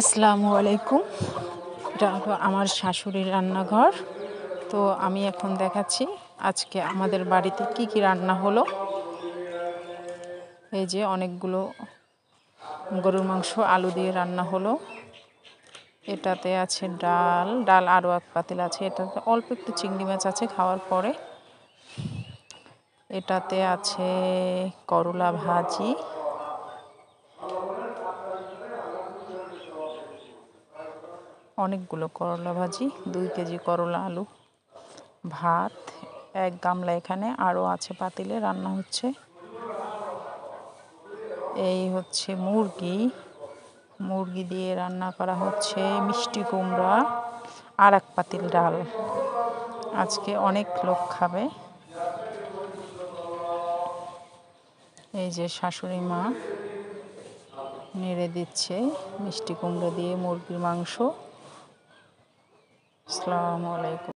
আসসালামু আলাইকুম। এটা হলো আমার শাশুড়ির রান্নাঘর। তো আমি এখন দেখাচ্ছি আজকে আমাদের বাড়িতে কি কি রান্না হলো। এই যে অনেকগুলো গরুর মাংস আলু দিয়ে রান্না হলো। এটাতে আছে ডাল আরও এক পাতিল আছে। এটাতে অল্প একটু চিংড়ি মাছ আছে খাওয়ার পরে। এটাতে আছে করলা ভাজি, অনেকগুলো করলা ভাজি, 2 কেজি করলা আলু, ভাত এক গামলা, এখানে আরও আছে পাতিলে রান্না হচ্ছে। এই হচ্ছে মুরগি দিয়ে রান্না করা হচ্ছে, মিষ্টি কুমড়া আর এক পাতিল ডাল। আজকে অনেক লোক খাবে। এই যে শাশুড়ি মা নেড়ে দিচ্ছে মিষ্টি কুমড়া দিয়ে মুরগির মাংস। আসসালামু আলাইকুম।